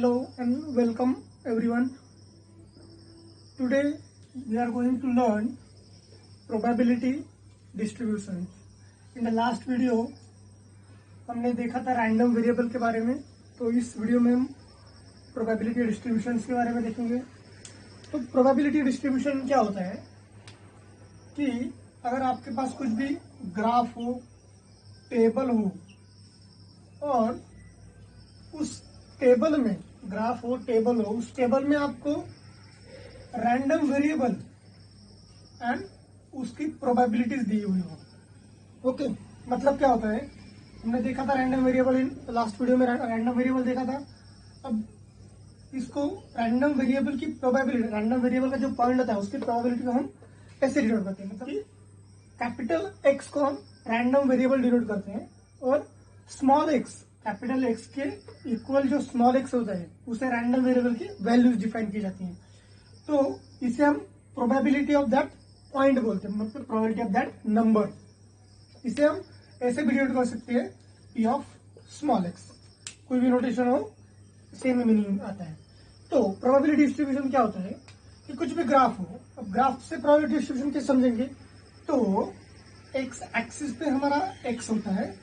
Hello and welcome everyone. Today we are going to learn probability distribution. In the last video हमने देखा था random variable के बारे में, तो इस वीडियो में हम प्रोबेबिलिटी डिस्ट्रीब्यूशन के बारे में देखेंगे। तो प्रोबेबिलिटी डिस्ट्रीब्यूशन क्या होता है कि अगर आपके पास कुछ भी ग्राफ हो, टेबल हो और उस टेबल में ग्राफ हो, टेबल हो, उस टेबल में आपको रैंडम वेरिएबल एंड उसकी प्रोबेबिलिटीज दी हुई हो। ओके, मतलब क्या होता है, हमने देखा था random variable in last video में रैंडम वेरिएबल देखा था। अब इसको रैंडम वेरिएबल की प्रोबेबिलिटी, रैंडम वेरिएबल का जो पॉइंट होता है उसकी प्रोबेबिलिटी को हम ऐसे डिनोट करते हैं। मतलब कि कैपिटल एक्स को हम रैंडम वेरिएबल डिनोट करते हैं और स्मॉल एक्स, कैपिटल एक्स के इक्वल जो स्मॉल एक्स होता है उसे रैंडम वेरिएबल की वैल्यूज डिफाइन की जाती हैं। तो इसे हम प्रोबेबिलिटी ऑफ दैट पॉइंट बोलते हैं, मतलब प्रोबेबिलिटी ऑफ दैट नंबर। इसे हम ऐसे भी डिनोट कर सकते हैं, पी ऑफ स्मॉल एक्स। कोई भी नोटेशन हो सेम मीनिंग आता है। तो प्रोबेबिलिटी डिस्ट्रीब्यूशन क्या होता है कि कुछ भी ग्राफ हो, अब ग्राफ से प्रोबेबिलिटी डिस्ट्रीब्यूशन कैसे समझेंगे, तो एक्स एक्सिस पे हमारा एक्स होता है।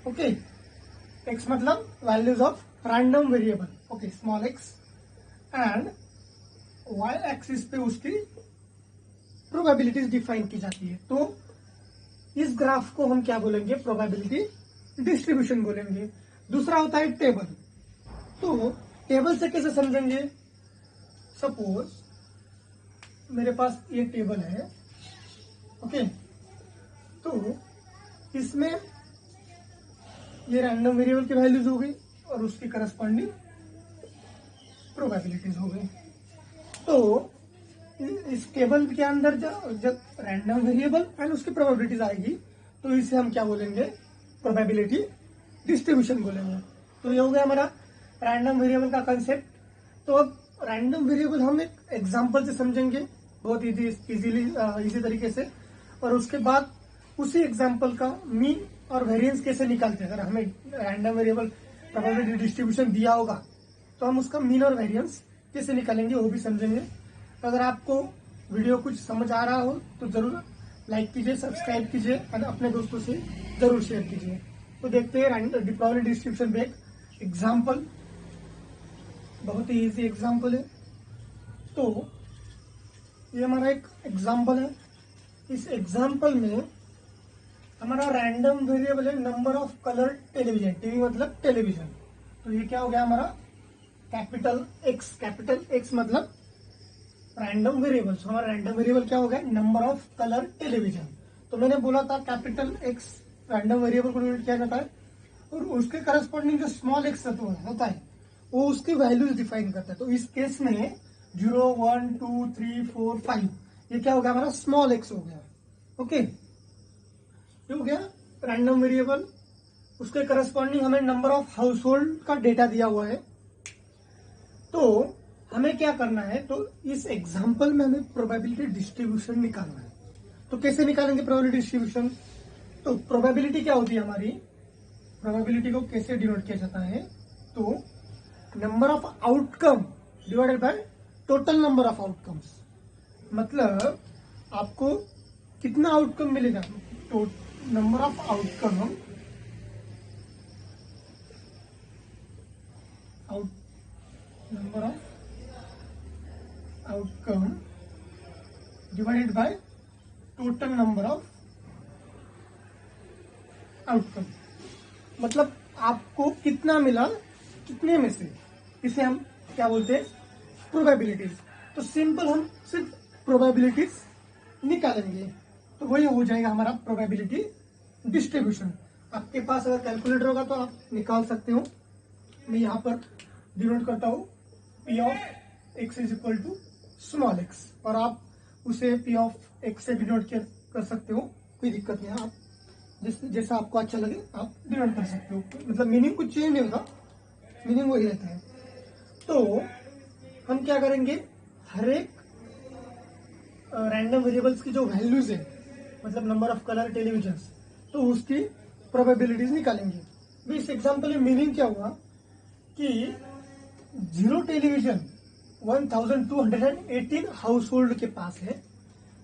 ओके, एक्स मतलब values of random variable, okay, small x, and y axis पे उसकी प्रोबेबिलिटीज डिफाइन की जाती है। तो इस ग्राफ को हम क्या बोलेंगे, प्रोबेबिलिटी डिस्ट्रीब्यूशन बोलेंगे। दूसरा होता है टेबल। तो टेबल से कैसे समझेंगे, सपोज मेरे पास ये टेबल है, ओके, तो इसमें ये रैंडम वेरिएबल की वैल्यूज हो गई और उसकी करस्पॉन्डिंग प्रोबेबिलिटीज हो गई। तो इस टेबल के अंदर जब रैंडम वेरिएबल एंड उसकी प्रोबेबिलिटीज आएगी तो इसे हम क्या बोलेंगे, प्रोबेबिलिटी डिस्ट्रीब्यूशन बोलेंगे। तो ये हो गया हमारा रैंडम वेरिएबल का कंसेप्ट। तो अब रैंडम वेरिएबल हम एक एग्जांपल से समझेंगे बहुत इजी तरीके से, और उसके बाद उसी एग्जांपल का मीन और वेरिएंस कैसे निकालते हैं। अगर हमें रैंडम वेरिएबल प्रोबेबिलिटी डिस्ट्रीब्यूशन दिया होगा तो हम उसका मीन और वेरिएंस कैसे निकालेंगे वो भी समझेंगे। अगर आपको वीडियो कुछ समझ आ रहा हो तो जरूर लाइक कीजिए, सब्सक्राइब कीजिए और अपने दोस्तों से जरूर शेयर कीजिए। तो देखते हैं प्रोबेबिलिटी डिस्ट्रीब्यूशन पे एक एग्जाम्पल, बहुत ही इजी एग्जाम्पल है। तो ये हमारा एक एग्जाम्पल है। इस एग्जाम्पल में हमारा रैंडम वेरिएबल है number of colour television, TV मतलब टेलीविजन। तो ये क्या हो गया हमारा कैपिटल एक्स मतलब रैंडम वेरिएबल। तो हमारा रैंडम वेरिएबल क्या हो गया, नंबर ऑफ कलर टेलीविजन। तो मैंने बोला था कैपिटल एक्स रैंडम वेरिएबल को डिनोट किया जाता है और उसके करस्पॉन्डिंग जो स्मॉल एक्स होता है वो उसकी वैल्यूज डिफाइन करता है। तो इस केस में 0, 1, 2, 3, 4, 5 ये क्या हो गया हमारा स्मॉल एक्स हो गया। ओके, ये हो गया रैंडम वेरिएबल। उसके करस्पॉन्डिंग हमें नंबर ऑफ हाउस होल्ड का डेटा दिया हुआ है। तो हमें क्या करना है, तो इस एग्जांपल में हमें प्रोबेबिलिटी डिस्ट्रीब्यूशन निकालना है। तो कैसे निकालेंगे प्रोबेबिलिटी डिस्ट्रीब्यूशन, तो प्रोबेबिलिटी क्या होती है हमारी, प्रोबेबिलिटी को कैसे डिनोट किया जाता है, तो number of outcome divided by total number of outcomes. मतलब आपको कितना आउटकम मिलेगा, तो number of outcome number of outcome divided by total number of outcome. मतलब आपको कितना मिला, कितने में से, इसे हम क्या बोलते हैं, प्रोबेबिलिटीज। तो सिंपल हम सिर्फ प्रोबेबिलिटीज निकालेंगे तो वही हो जाएगा हमारा प्रोबेबिलिटी डिस्ट्रीब्यूशन। आपके पास अगर कैलकुलेटर होगा तो आप निकाल सकते हो। मैं यहाँ पर डिनोट करता हूँ p of x is equal to small x, और आप उसे पी ऑफ एक्स से डिनोट कर सकते हो, कोई दिक्कत नहीं है। आप जैसा आपको अच्छा लगे आप डिनोट कर सकते हो, मतलब मीनिंग कुछ चेंज नहीं होता, मीनिंग वही रहता है। तो हम क्या करेंगे, हर एक रैंडम वेरिएबल्स की जो वैल्यूज है, मतलब नंबर ऑफ कलर टेलीविजन, तो उसकी प्रोबेबिलिटीज निकालेंगे। भी इस एग्जांपल में मीनिंग क्या हुआ कि जीरो टेलीविजन 1218 हाउस होल्ड के पास है,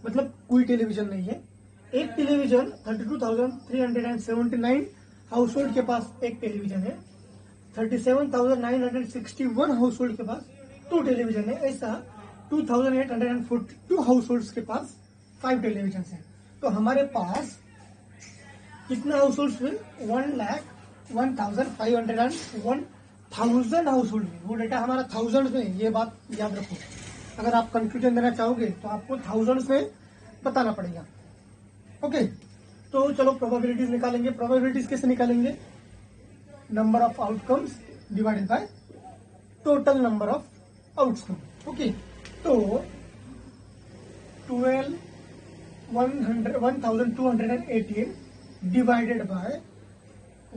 मतलब कोई टेलीविजन नहीं है। एक टेलीविजन 32,379 हाउस होल्ड के पास एक टेलीविजन है। 37,961 हाउस होल्ड के पास 2 टेलीविजन है। ऐसा 2,842 हाउस होल्ड के पास 5 टेलीविजन है। तो हमारे पास कितना हाउस होल्ड है? 1,01,501 हाउस होल्ड में। वो डेटा हमारा थाउजेंड में, ये बात याद रखो। अगर आप कंफ्यूजन देना चाहोगे तो आपको थाउजेंड्स में बताना पड़ेगा। ओके, तो चलो प्रोबेबिलिटीज निकालेंगे। प्रोबेबिलिटीज कैसे निकालेंगे? Number of outcomes divided by total number of outcome. Okay, तो 1,218 डिवाइडेड बाय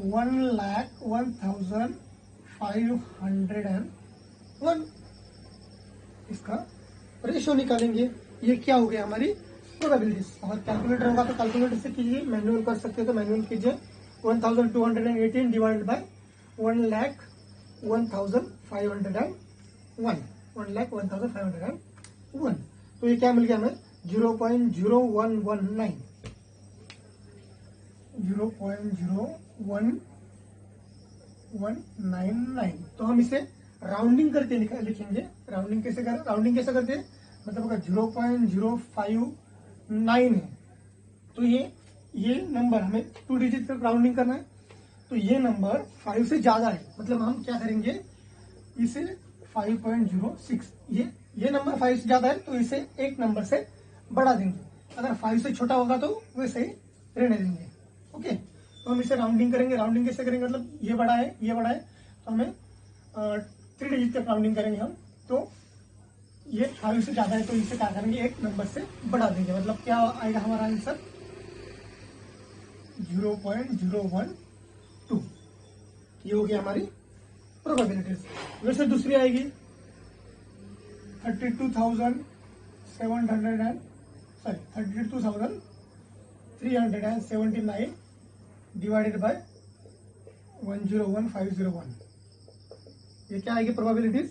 1,01,501, इसका रेशियो निकालेंगे। ये क्या हो गया? हमारी प्रोबेबिलिटीज। अगर कैलकुलेटर होगा तो कैलकुलेटर से कीजिए, मैनुअल कर सकते हो तो मैनुअल कीजिए। 1,218 डिवाइडेड बाय 1,01,501, 1,01,501। तो ये क्या मिल गया हमें? 0.0119, 0.01199। तो हम इसे राउंडिंग करके लिखेंगे। राउंडिंग कैसे करें? राउंडिंग कैसे करते हैं? मतलब अगर 0.059 है तो ये नंबर हमें 2 डिजिट तक राउंडिंग करना है। तो ये नंबर 5 से ज्यादा है, मतलब हम क्या करेंगे? इसे 5.06, ये नंबर 5 से ज्यादा है तो इसे एक नंबर से बढ़ा देंगे। अगर 5 से छोटा होगा तो वैसे ही रहने देंगे। ओके, तो हम इसे राउंडिंग करेंगे। राउंडिंग कैसे करेंगे? मतलब ये बड़ा है, ये बड़ा है, तो हमें 3 डिजिट तक राउंडिंग करेंगे हम। तो ये 5 से ज्यादा है तो इसे क्या करेंगे? एक नंबर से बढ़ा देंगे। मतलब क्या आएगा हमारा आंसर? 0.012। ये हो गया हमारी प्रोबेबिलिटीज। वैसे दूसरी आएगी 32,379 डिवाइडेड बाय 1,01,501। ये क्या आएगी प्रोबेबिलिटीज?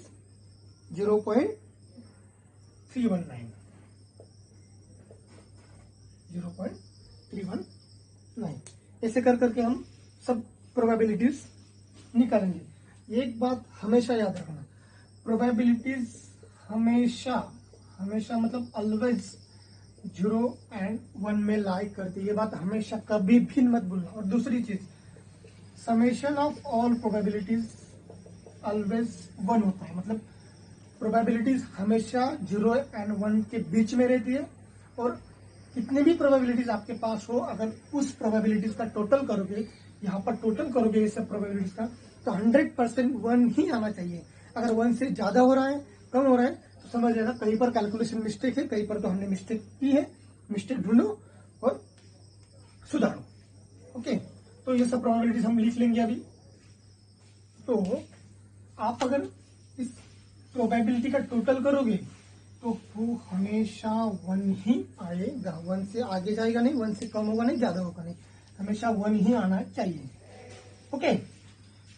0.319, 0.319। ऐसे कर करके हम सब प्रोबेबिलिटीज निकालेंगे। एक बात हमेशा याद रखना, प्रोबेबिलिटीज हमेशा मतलब ऑलवेज 0 और 1 में लाई करती है। ये बात हमेशा कभी भी मत भूलना। और दूसरी चीज, summation of all probabilities always 1 होता है। मतलब प्रोबेबिलिटीज हमेशा 0 और 1 के बीच में रहती है। और कितनी भी प्रोबेबिलिटीज आपके पास हो, अगर उस प्रोबेबिलिटीज का टोटल करोगे, यहाँ पर टोटल करोगे ये सब प्रोबेबिलिटीज का, तो 100% 1 ही आना चाहिए। अगर 1 से ज्यादा हो रहा है, कम हो रहा है, तो समझ लेना कहीं पर कैलकुलेशन मिस्टेक है, कहीं पर तो हमने मिस्टेक की है। मिस्टेक ढूंढो और सुधारो। ओके, तो ये सब प्रोबेबिलिटीज हम लिख लेंगे अभी। तो आप अगर इस प्रोबेबिलिटी का टोटल करोगे तो वो हमेशा 1 ही आएगा। 1 से आगे जाएगा नहीं, 1 से कम होगा नहीं, ज्यादा होगा नहीं, हमेशा 1 ही आना चाहिए। ओके,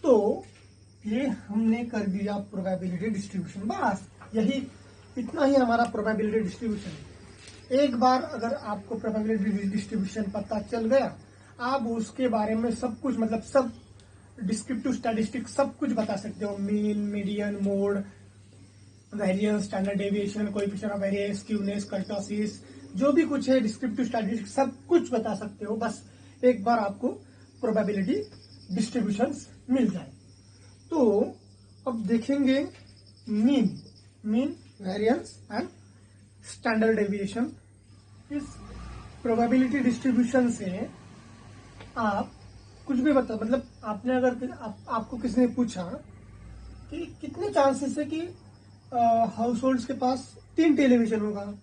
तो ये हमने कर दिया प्रोबेबिलिटी डिस्ट्रीब्यूशन। बस यही, इतना ही हमारा प्रोबेबिलिटी डिस्ट्रीब्यूशन है। एक बार अगर आपको प्रोबेबिलिटी डिस्ट्रीब्यूशन पता चल गया, आप उसके बारे में सब कुछ, मतलब सब डिस्क्रिप्टिव स्टैटिस्टिक्स सब कुछ बता सकते हो। Mean, median, mode, variance, standard deviation, coefficient of variance, skewness, kurtosis, जो भी कुछ है डिस्क्रिप्टिव स्टैटिस्टिक्स सब कुछ बता सकते हो। बस एक बार आपको प्रोबेबिलिटी डिस्ट्रीब्यूशंस मिल जाए। तो अब देखेंगे mean, variance and standard deviation. इस प्रोबेबिलिटी डिस्ट्रीब्यूशन से आप कुछ भी बता, मतलब आपने अगर आपको किसी ने पूछा कि कितने चांसेस है कि हाउस होल्ड्स के पास 3 टेलीविजन होगा,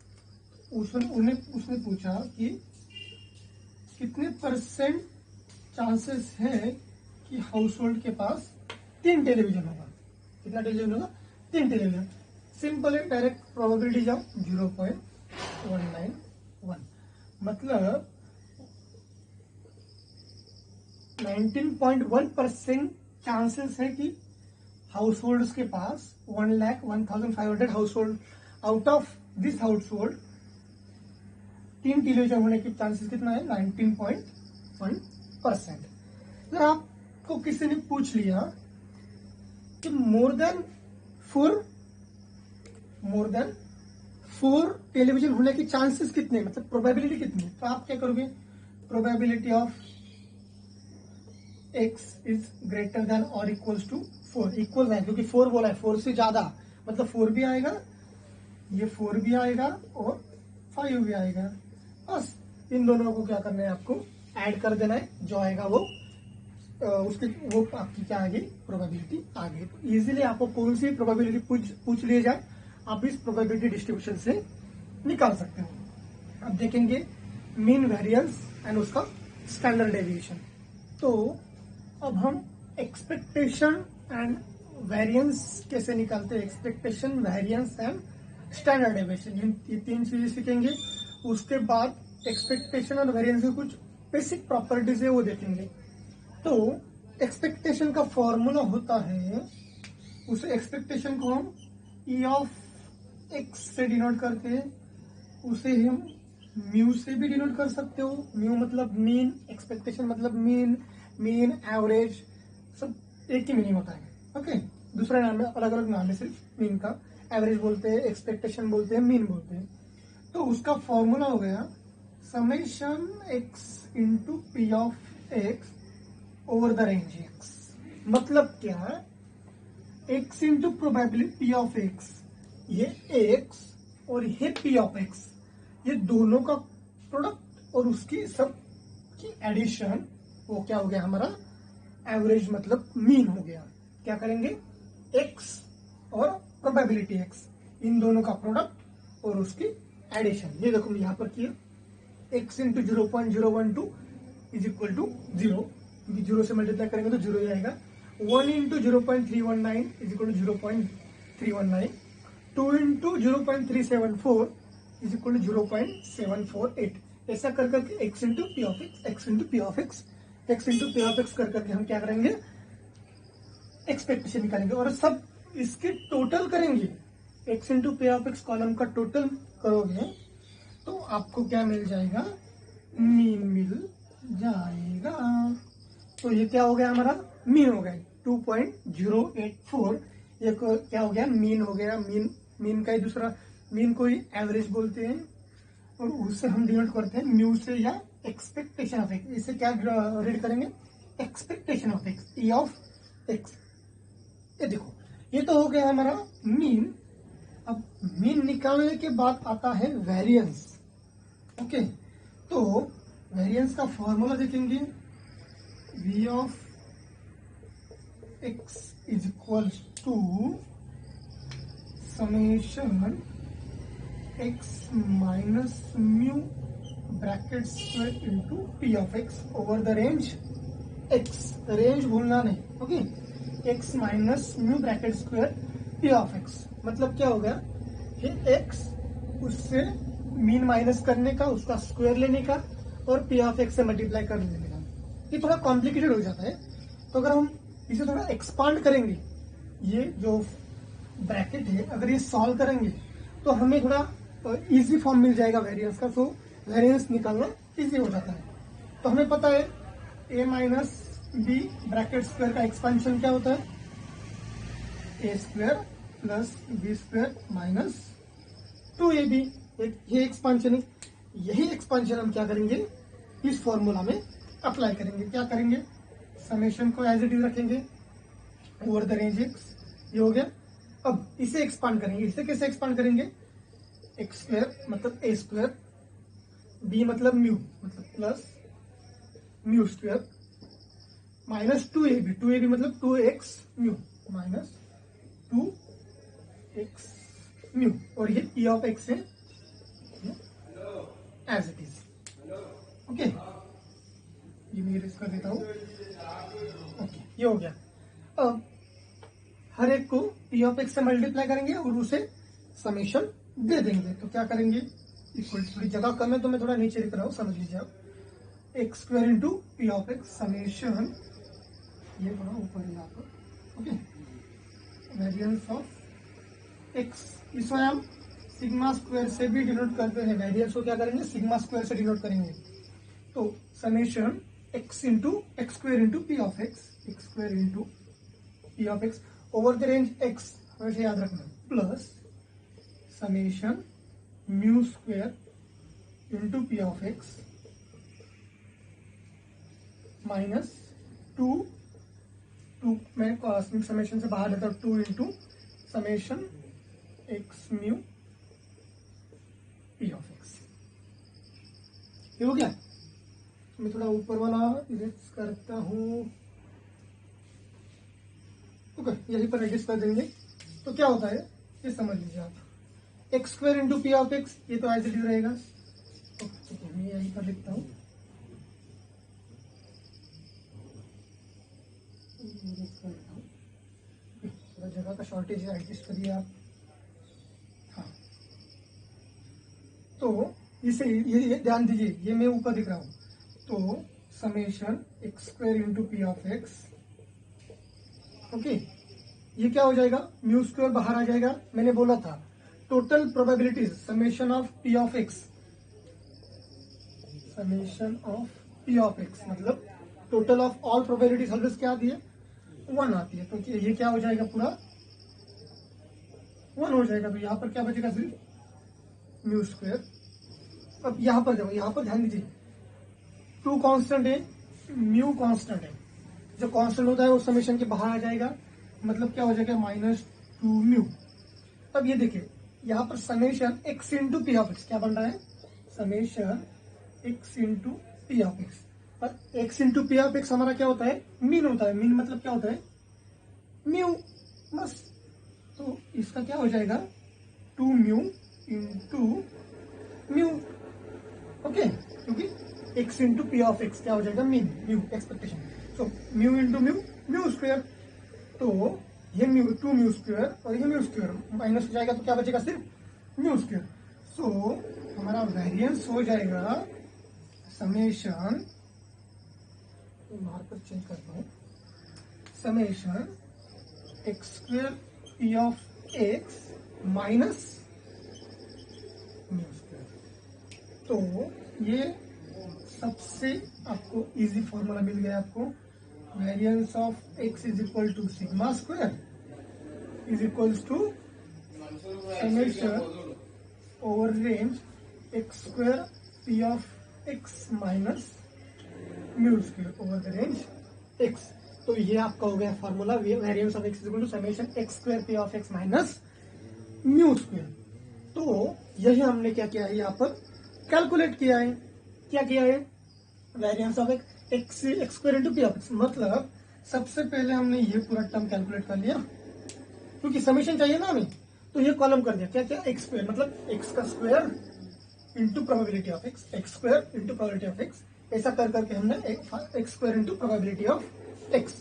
उसने पूछा कि कितने % चांसेस है कि हाउस होल्ड के पास 3 टेलीविजन होगा। कितना टेलीविजन होगा? 3 टेलीविजन। सिंपल है, डायरेक्ट प्रोबेबिलिटी जाओ, 0.191, मतलब 19.1% चांसेस है कि हाउस होल्ड के पास 1,01,500 house hold, out of this house hold 3 teenager होने के चांसेस कितना है? 19.1%। अगर आपको किसी ने पूछ लिया कि मोर देन फोर टेलीविजन होने के चांसेस कितने, मतलब प्रोबेबिलिटी कितनी, तो आप क्या करोगे? Probability of x is greater than और इक्वल्स टू 4, इक्वल है क्योंकि 4 बोला है, 4 से ज्यादा मतलब 4 भी आएगा, ये 4 भी आएगा और 5 भी आएगा। बस इन दोनों को क्या करना है? आपको ऐड कर देना है, जो आएगा वो वो आपकी क्या आएगी? प्रोबेबिलिटी आ गई। तो इजीली आपको कौन सी प्रोबेबिलिटी पूछ लिए जाए, आप इस प्रोबेबिलिटी डिस्ट्रीब्यूशन से निकाल सकते हो। अब देखेंगे मीन वेरिएंस एंड उसका स्टैंडर्ड डेविएशन। तो अब हम एक्सपेक्टेशन एंड वेरिएंस कैसे निकालते हैं, expectation, variance and standard deviation, ये 3 चीजें सीखेंगे। उसके बाद एक्सपेक्टेशन और वेरिएंस के कुछ बेसिक प्रॉपर्टीज है वो देखेंगे। तो एक्सपेक्टेशन का फॉर्मूला होता है, उस एक्सपेक्टेशन को हम ई ऑफ एक्स से डिनोट करते हैं, उसे हम म्यू से भी डिनोट कर सकते हो। म्यू मतलब मीन, एक्सपेक्टेशन मतलब मीन एवरेज, सब एक ही मीनिंग होता है। ओके, दूसरा नाम है, अलग अलग नाम है सिर्फ मीन का। एवरेज बोलते हैं, एक्सपेक्टेशन बोलते हैं, मीन बोलते हैं। तो उसका फॉर्मूला हो गया summation x into p of x over the range x. मतलब क्या है? X into probability P of x, ये एक्स और ये पी ऑफ एक्स, ये दोनों का प्रोडक्ट और उसकी सब की एडिशन, वो क्या हो गया हमारा? एवरेज मतलब मीन हो गया। क्या करेंगे? एक्स और प्रोबेबिलिटी एक्स, इन दोनों का प्रोडक्ट और उसकी एडिशन। ये देखो यहां पर किया, x into 0.012 is equal to 0, क्योंकि 0 से मल्टीप्लाई करेंगे तो 0 ही आएगा। 1 into 0.319 is equal to 0.319, 2 into 0.374 is equal to 0.748। ऐसा कर करके x into p of x, x into p of x, x into p of x कर करके हम क्या करेंगे? एक्सपेक्टेशन निकालेंगे और सब इसके टोटल करेंगे। X into p of x column का टोटल करोगे तो आपको क्या मिल जाएगा? मीन मिल जाएगा। तो ये क्या हो गया हमारा? मीन हो गया 2.084। ये क्या हो गया? मीन हो गया। मीन का ही दूसरा मीन को ही एवरेज बोलते हैं और उससे हम डिनोट करते हैं म्यू से या एक्सपेक्टेशन ऑफ एक्स। इसे क्या रीड करेंगे? Expectation of x, E of x. ये देखो, ये तो हो गया हमारा मीन। अब मीन निकालने के बाद आता है वेरिएंस। ओके, तो वेरिएंस का फॉर्मूला देखेंगे, V of x is equal to summation x minus mu bracket square into p of x over the range x. Range भूलना नहीं। Okay, x minus mu bracket square p of x, मतलब क्या हो गया? ये x, उससे mean minus करने का, उसका स्क्वायर लेने का और पी ऑफ एक्स से मल्टीप्लाई कर लेने का। ये थोड़ा कॉम्प्लिकेटेड हो जाता है, तो अगर हम इसे थोड़ा एक्सपांड करेंगे, ये जो ब्रैकेट है अगर ये सॉल्व करेंगे तो हमें थोड़ा इजी फॉर्म मिल जाएगा वेरिएंस का। सो वेरिएंस निकालना इजी हो जाता है। तो हमें पता है a minus b bracket square का एक्सपेंशन क्या होता है? A square plus b square minus 2ab। ये एक्सपेंशन है। यही एक्सपेंशन हम क्या करेंगे? इस फॉर्मूला में अप्लाई करेंगे। क्या करेंगे? समेशन को एज इट इज रखेंगे ओवर द रेंज एक्स। ये हो गया। अब इसे एक्सपांड करेंगे। इसे कैसे एक्सपांड करेंगे? एक्स स्क्वायर मतलब ए स्क्वायर, बी मतलब म्यू मतलब plus mu square minus 2ab, 2ab मतलब 2x mu minus 2x mu, और ये पी ऑफ एक्स है एज इट इज। ओके, ये मैं इरेज कर देता हूं। ओके, ये हो गया। अब हर एक को पी ऑफ एक्स से मल्टीप्लाई करेंगे और उसे समेशन दे देंगे। तो क्या करेंगे? इक्वल, थोड़ी जगह कम है तो मैं थोड़ा नीचे लिख रहा हूं, समझ लीजिए आप। X square into p of x summation, ये थोड़ा ऊपर है यहाँ पर। ओके, वेरिएंस ऑफ एक्स, इसमें हम सिग्मा स्क्वायर से भी डिनोट करते हैं। वेरिएंस को क्या करेंगे, सिग्मा स्क्वायर से डिनोट करेंगे। तो summation x square into p of x, x square into p of x over the range x, हमेशा याद रखना, plus summation mu square into p of x minus two मैं कॉस्मिक समेशन से बाहर लेता हूं, 2 into summation x mu P of x. ये हो गया। मैं थोड़ा ऊपर वाला इरेज करता हूं, ओके, यहीं पर एडजस्ट कर देंगे। तो क्या होता है ये समझ लीजिए आप, x square into p of x, ये तो एज इट इज रहेगा। ओके, मैं यहीं पर लिखता हूं, थोड़ा जगह का शॉर्टेज है, एडजस्ट करिए आप। हाँ, तो इसे ये ध्यान दीजिए, ये मैं ऊपर लिख रहा हूं। तो summation x square into p of x, okay, ये क्या हो जाएगा, म्यू स्क्वायर बाहर आ जाएगा। मैंने बोला था total probabilities summation of p of x, summation of p of x मतलब total of all probabilities always क्या आती है, 1 आती है। तो ये क्या हो जाएगा, पूरा 1 हो जाएगा। तो यहां पर क्या बचेगा, सिर्फ म्यू स्क्वायर। अब यहां पर जाओ, यहां पर ध्यान दीजिए, 2 कांस्टेंट है, म्यू कांस्टेंट है। जो कांस्टेंट होता है वो समेशन के बाहर आ जाएगा, मतलब क्या हो जाएगा, -2 म्यू। अब ये देखिए, यहां पर summation x into p of x क्या बन रहा है, summation x into p of x. और x into p of x हमारा क्या होता है, मीन होता है। मीन मतलब क्या होता है, म्यू, बस। तो इसका क्या हो जाएगा, 2 म्यू इंटू म्यू, ओके, क्योंकि x into p of x क्या हो जाएगा, mean, mu, expectation. So mu into mu, mu square. तो ये म्यू, 2 म्यू स्क्वायर और ये म्यू स्क्वायर माइनस हो जाएगा, तो क्या बचेगा, सिर्फ म्यू स्क्वायर। सो हमारा वेरिएंस हो जाएगा समेशन, मार्कर चेंज करता हूं, summation x square p of x minus mu square. तो ये सबसे आपको इजी फॉर्मूला मिल गया आपको, variance of x is equal to sigma square is equals to summation over range x square p of x minus mu square over the range x. तो ये आपका हो गया formula, variance of x is equal to summation x square p of x minus mu square. तो यही हमने क्या किया है, यहाँ पर कैलकुलेट किया है। क्या किया है, variance of x square into p of x, मतलब सबसे पहले हमने ये पूरा टर्म कैलकुलेट कर लिया, क्योंकि समेशन चाहिए ना हमें, तो ये कॉलम कर दिया। क्या क्या, एक्स स्क्वायर मतलब एक्स का square into probability of x, x square into probability of x, ऐसा कर करके हमने x square into probability of x.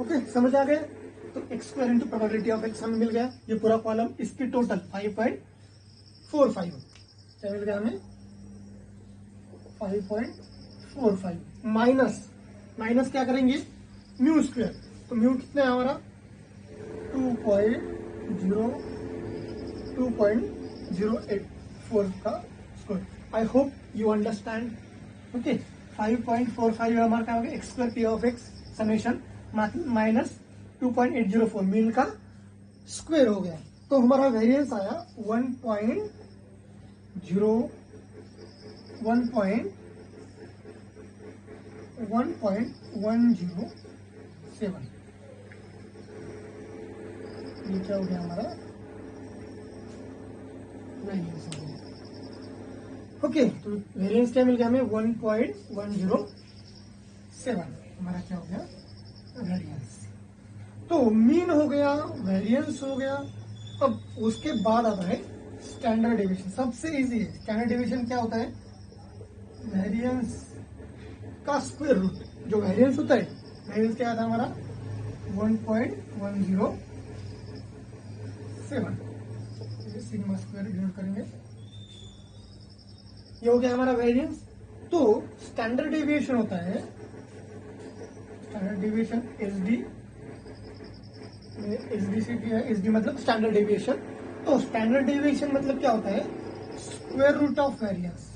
Okay, समझ आ गया। तो x square into probability of x हमें मिल गया, ये पूरा कॉलम, इसकी टोटल 5.45 क्या मिल गया हमें, 5.45 माइनस क्या करेंगे, म्यू स्क्वायर। तो म्यू कितना है हमारा, 2.084 का square. I hope you understand. Okay, 5.45 हमारा क्या हो गया, x square p of x summation minus 2.804 mean का स्क्वायर हो गया। तो हमारा वेरिएंस आया 1.107। ये क्या हो गया हमारा वेरिएंस हो गया। ओके, तो वेरिएंस क्या मिल गया हमें, 1.107 हमारा क्या हो गया वेरिएंस। तो मीन हो गया, वेरिएंस हो गया। अब उसके बाद आता है स्टैंडर्ड डेविएशन, सबसे इजी है। स्टैंडर्ड डेविएशन क्या होता है, वेरिएंस का स्क्वायर रूट। जो वेरिएंस होता है, वेरिएंस क्या आता है हमारा 1.107, सिग्मा स्क्वायर डिनोट करेंगे, ये हो गया हमारा वेरिएंस। तो स्टैंडर्ड डेविएशन होता है, स्टैंडर्ड डेविएशन एसडी SDCT है, SD मतलब स्टैंडर्ड डेविएशन। तो स्टैंडर्ड डेविएशन मतलब क्या होता है? Square root of variance,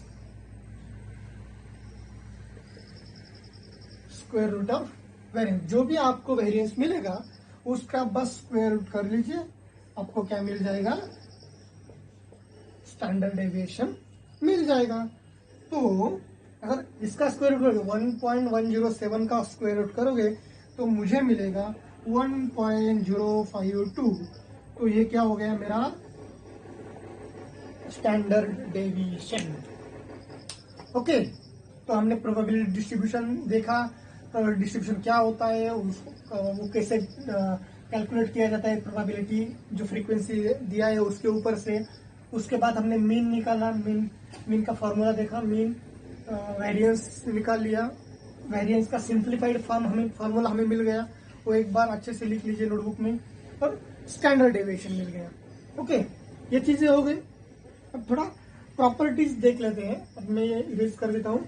square root of variance. जो भी आपको वेरिएंस मिलेगा उसका बस स्क्वायर रूट कर लीजिए, आपको क्या मिल जाएगा? स्टैंडर्ड डेविएशन मिल जाएगा। तो अगर इसका स्क्वायर रूट करोगे 1.107 का स्क्वायर रूट करोगे तो मुझे मिलेगा 1.052। तो ये क्या हो गया मेरा? Standard deviation. ओके, तो हमने प्रोबेबिलिटी डिस्ट्रीब्यूशन देखा। प्रोबेबिलिटी डिस्ट्रीब्यूशन क्या होता है, वो कैसे कैलकुलेट किया जाता है, प्रोबेबिलिटी जो फ्रीक्वेंसी दिया है उसके ऊपर से। उसके बाद हमने मीन निकाला, मीन का फॉर्मूला देखा, मीन वेरिएंस निकाल लिया। वेरिएंस का सिंप्लीफाइड फॉर्मूला हमें मिल गया, वो एक बार अच्छे से लिख लीजिए नोटबुक में। और स्टैंडर्ड डेविएशन मिल गया। ओके, ये चीजें हो गई। अब थोड़ा प्रॉपर्टीज देख लेते हैं। अब मैं ये इरेज कर देता हूं।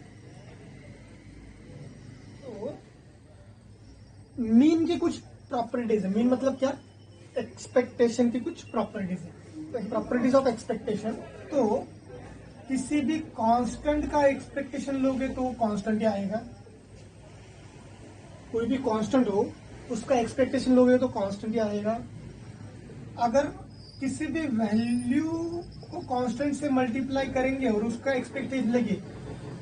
तो मीन की कुछ प्रॉपर्टीज है। मीन मतलब क्या? एक्सपेक्टेशन की कुछ प्रॉपर्टीज है। Properties of expectation. तो किसी भी कांस्टेंट का एक्सपेक्टेशन लोगे तो कांस्टेंट ही आएगा। कोई भी कांस्टेंट हो उसका एक्सपेक्टेशन लोगे तो कांस्टेंट ही आएगा। अगर किसी भी वैल्यू को कांस्टेंट से मल्टीप्लाई करेंगे और उसका एक्सपेक्टेशन लगे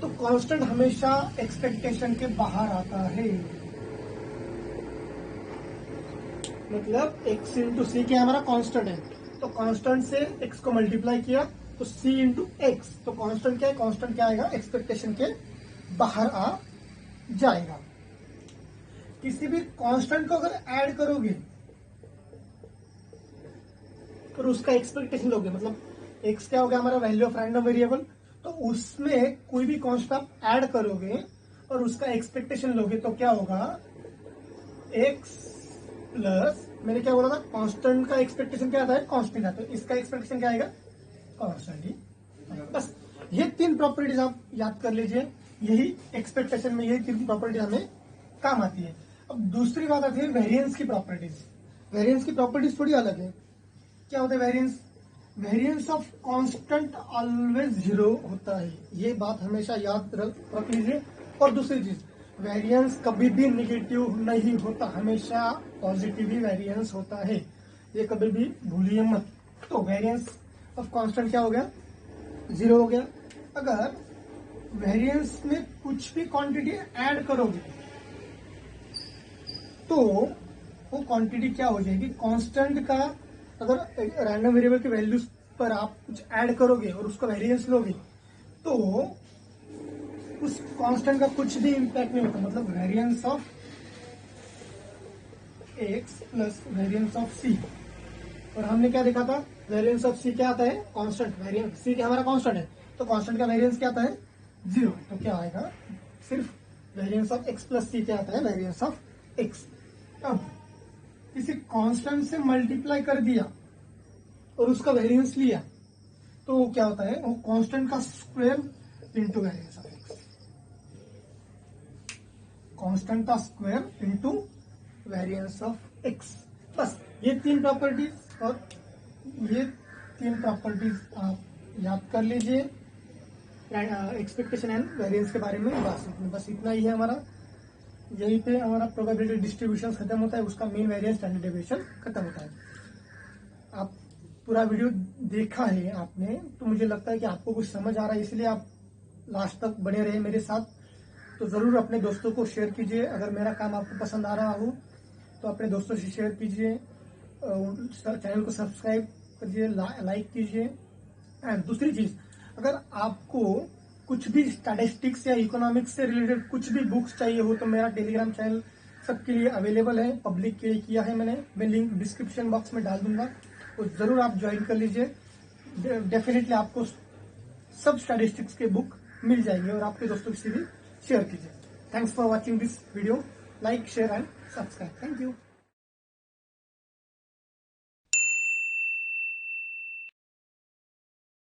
तो कांस्टेंट हमेशा एक्सपेक्टेशन के बाहर आता है। मतलब x इंटू सी क्या हमारा कांस्टेंट है, तो कांस्टेंट से x को मल्टीप्लाई किया तो c इंटू एक्स। तो कांस्टेंट क्या है? कांस्टेंट क्या आएगा? एक्सपेक्टेशन के बाहर आ जाएगा। किसी भी कांस्टेंट को अगर ऐड करोगे और उसका एक्सपेक्टेशन लोगे, मतलब x क्या हो गया हमारा? Value of random variable. तो उसमें कोई भी कांस्टेंट आप ऐड करोगे और उसका एक्सपेक्टेशन लोगे तो क्या होगा? x प्लस, मैंने क्या बोला था? कांस्टेंट का एक्सपेक्टेशन क्या आता है? कांस्टेंट आता है। इसका एक्सपेक्टेशन क्या आएगा? कांस्टेंट ही। बस ये तीन प्रॉपर्टीज आप याद कर लीजिए। यही एक्सपेक्टेशन में यही तीन प्रॉपर्टी हमें काम आती है। अब दूसरी बात आती है वेरिएंस की प्रॉपर्टीज। वेरिएंस की प्रॉपर्टीज थोड़ी अलग है। क्या होता है variance? Variance of constant always 0 होता है। ये बात हमेशा याद रख लीजिए। और दूसरी चीज, वेरिएंस कभी भी निगेटिव नहीं होता, हमेशा पॉजिटिव ही वेरिएंस होता है। ये कभी भी भूलिए मत। तो वेरिएंस ऑफ कांस्टेंट क्या हो गया? 0 हो गया। अगर वेरिएंस में कुछ भी क्वांटिटी ऐड करोगे तो वो क्वांटिटी क्या हो जाएगी? कांस्टेंट का, अगर रैंडम वेरिएबल के वैल्यूज पर आप कुछ ऐड करोगे और उसका वेरिएंस लोगे तो उस कांस्टेंट का कुछ भी इंपैक्ट नहीं होता। मतलब variance of x plus variance of c. और हमने क्या देखा था? वेरिएंस ऑफ सी क्या आता है? कांस्टेंट। वेरिएंस सी क्या हमारा कांस्टेंट है, तो कांस्टेंट का वेरिएंस क्या आता है? 0। तो क्या आएगा? सिर्फ वेरिएंस ऑफ एक्स प्लस सी क्या आता है? Variance of x. अब किसी कांस्टेंट से मल्टीप्लाई कर दिया और उसका वेरिएंस लिया तो क्या होता है? वो कांस्टेंट का square into variance of x. Constant का square into variance of x. बस ये तीन प्रॉपर्टीज, और ये तीन प्रॉपर्टीज आप याद कर लीजिए एक्सपेक्टेशन एंड वेरिएंस के बारे में। बस इतना ही है हमारा। यहीं पे हमारा प्रोबेबिलिटी डिस्ट्रीब्यूशन खत्म होता है, उसका मीन वेरिएंस स्टैंडर्ड डेविएशन खत्म होता है। आप पूरा वीडियो देखा है आपने, तो मुझे लगता है कि आपको कुछ समझ आ रहा है, इसलिए आप लास्ट तक बने रहे मेरे साथ। तो जरूर अपने दोस्तों को शेयर कीजिए। अगर मेरा काम आपको पसंद आ रहा हो तो अपने दोस्तों से शेयर कीजिए, चैनल को सब्सक्राइब कीजिए, लाइक कीजिए। एंड दूसरी चीज, अगर आपको कुछ भी स्टैटिस्टिक्स या इकोनॉमिक्स से रिलेटेड कुछ भी बुक्स चाहिए हो तो मेरा टेलीग्राम चैनल सबके लिए अवेलेबल है, पब्लिक के लिए किया है मैंने। मैं लिंक डिस्क्रिप्शन बॉक्स में डाल दूंगा, तो जरूर आप ज्वाइन कर लीजिए। डेफिनेटली आपको सब स्टैटिस्टिक्स के बुक मिल जाएंगे, और आपके दोस्तों से भी शेयर कीजिए। Thanks for watching this video. Like, share and subscribe. Thank you.